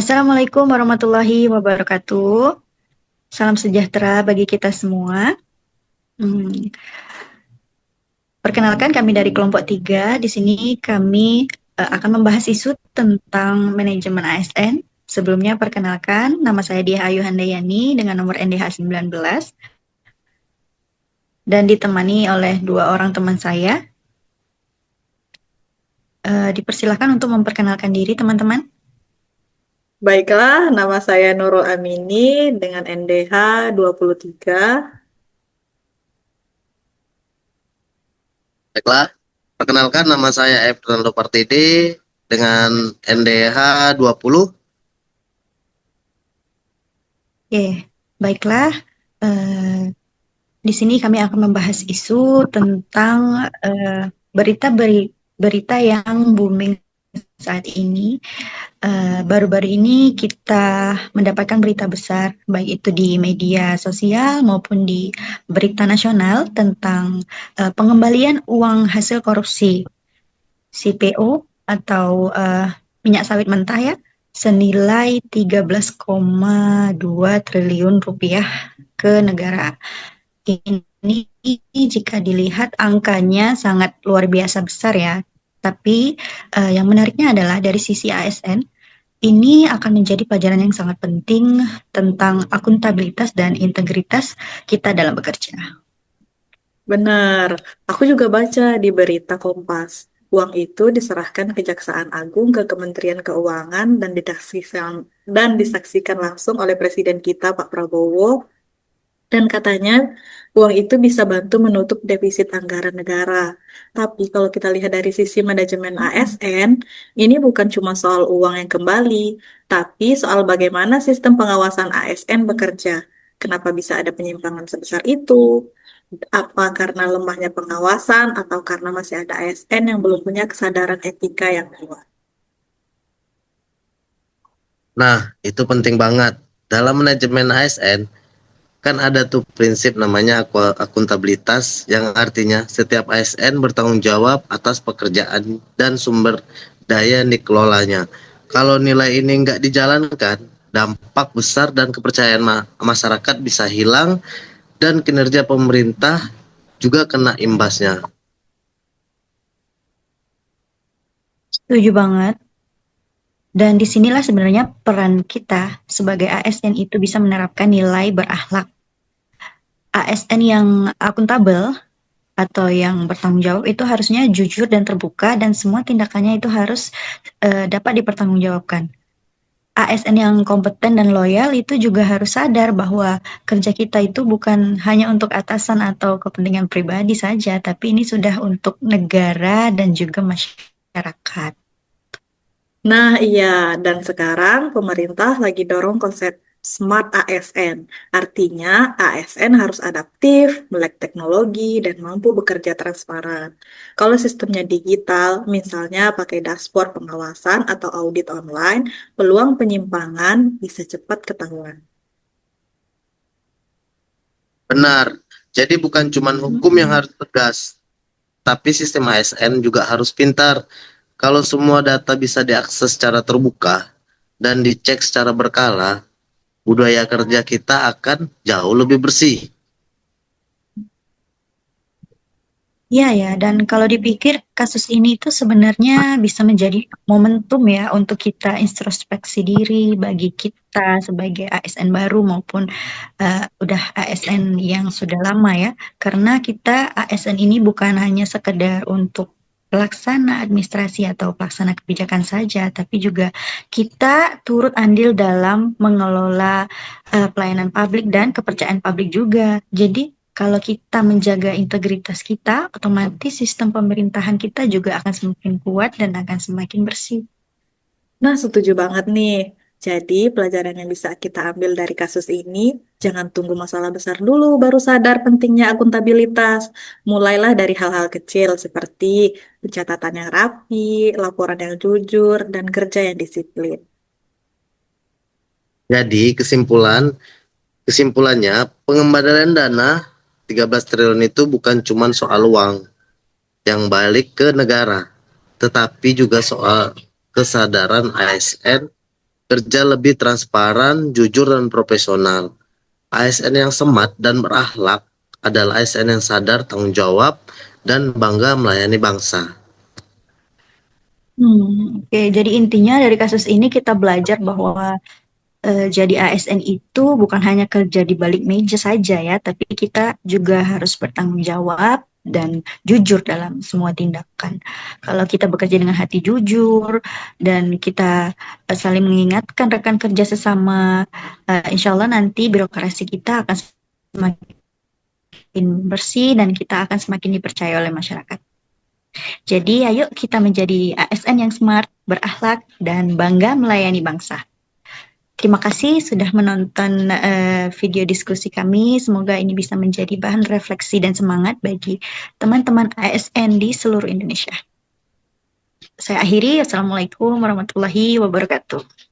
Assalamualaikum warahmatullahi wabarakatuh. Salam sejahtera bagi kita semua. Hmm, Perkenalkan kami dari kelompok 3. Di sini kami akan membahas isu tentang manajemen ASN. Sebelumnya perkenalkan, nama saya Diah Ayu Handayani dengan nomor NDH 19 dan ditemani oleh dua orang teman saya. Dipersilakan untuk memperkenalkan diri teman-teman. Baiklah, nama saya Nurul Amini dengan NDH 23. Baiklah, perkenalkan nama saya Fernando Partidi dengan NDH 20. Baiklah. Eh, Di sini kami akan membahas isu tentang berita yang booming saat ini. Baru-baru ini kita mendapatkan berita besar, baik itu di media sosial maupun di berita nasional tentang pengembalian uang hasil korupsi CPO atau minyak sawit mentah ya, senilai 13,2 triliun rupiah ke negara. Ini jika dilihat angkanya sangat luar biasa besar ya. Tapi yang menariknya adalah dari sisi ASN, ini akan menjadi pelajaran yang sangat penting tentang akuntabilitas dan integritas kita dalam bekerja. Benar, aku juga baca di berita Kompas. Uang itu diserahkan Kejaksaan Agung ke Kementerian Keuangan dan disaksikan langsung oleh Presiden kita Pak Prabowo. Dan katanya uang itu bisa bantu menutup defisit anggaran negara. Tapi kalau kita lihat dari sisi manajemen ASN, ini bukan cuma soal uang yang kembali, tapi soal bagaimana sistem pengawasan ASN bekerja. Kenapa bisa ada penyimpangan sebesar itu? Apa karena lemahnya pengawasan atau karena masih ada ASN yang belum punya kesadaran etika yang kuat? Nah, itu penting banget. Dalam manajemen ASN, kan ada tuh prinsip namanya akuntabilitas yang artinya setiap ASN bertanggung jawab atas pekerjaan dan sumber daya yang dikelolanya. Kalau nilai ini nggak dijalankan, dampak besar dan kepercayaan masyarakat bisa hilang dan kinerja pemerintah juga kena imbasnya. Setuju banget. Dan disinilah sebenarnya peran kita sebagai ASN itu bisa menerapkan nilai berakhlak. ASN yang akuntabel atau yang bertanggung jawab itu harusnya jujur dan terbuka dan semua tindakannya itu harus dapat dipertanggungjawabkan. ASN yang kompeten dan loyal itu juga harus sadar bahwa kerja kita itu bukan hanya untuk atasan atau kepentingan pribadi saja, tapi ini sudah untuk negara dan juga masyarakat. Nah, iya, dan sekarang pemerintah lagi dorong konsep Smart ASN. Artinya, ASN harus adaptif, melek teknologi, dan mampu bekerja transparan. Kalau sistemnya digital, misalnya pakai dashboard pengawasan atau audit online, peluang penyimpangan bisa cepat ketahuan. Benar. Jadi bukan cuma hukum yang harus tegas, tapi sistem ASN juga harus pintar. Kalau semua data bisa diakses secara terbuka dan dicek secara berkala, budaya kerja kita akan jauh lebih bersih. Iya ya, dan kalau dipikir kasus ini itu sebenarnya bisa menjadi momentum ya untuk kita introspeksi diri bagi kita sebagai ASN baru maupun udah ASN yang sudah lama ya. Karena kita ASN ini bukan hanya sekedar untuk pelaksana administrasi atau pelaksana kebijakan saja, tapi juga kita turut andil dalam mengelola pelayanan publik dan kepercayaan publik juga. Jadi kalau kita menjaga integritas kita, otomatis sistem pemerintahan kita juga akan semakin kuat dan akan semakin bersih. Nah, setuju banget nih. Jadi, pelajaran yang bisa kita ambil dari kasus ini, jangan tunggu masalah besar dulu baru sadar pentingnya akuntabilitas. Mulailah dari hal-hal kecil seperti pencatatan yang rapi, laporan yang jujur, dan kerja yang disiplin. Jadi kesimpulannya pengembalian dana 13 triliun itu bukan cuma soal uang yang balik ke negara, tetapi juga soal kesadaran ASN kerja lebih transparan, jujur, dan profesional. ASN yang smart dan berakhlak adalah ASN yang sadar tanggung jawab dan bangga melayani bangsa. Oke, jadi intinya dari kasus ini kita belajar bahwa jadi ASN itu bukan hanya kerja di balik meja saja ya, tapi kita juga harus bertanggung jawab dan jujur dalam semua tindakan. Kalau kita bekerja dengan hati jujur dan kita saling mengingatkan rekan kerja sesama, insya Allah nanti birokrasi kita akan semakin bersih dan kita akan semakin dipercaya oleh masyarakat. Jadi ayo kita menjadi ASN yang smart, berakhlak, dan bangga melayani bangsa. Terima kasih sudah menonton video diskusi kami. Semoga ini bisa menjadi bahan refleksi dan semangat bagi teman-teman ASN di seluruh Indonesia. Saya akhiri. Assalamualaikum warahmatullahi wabarakatuh.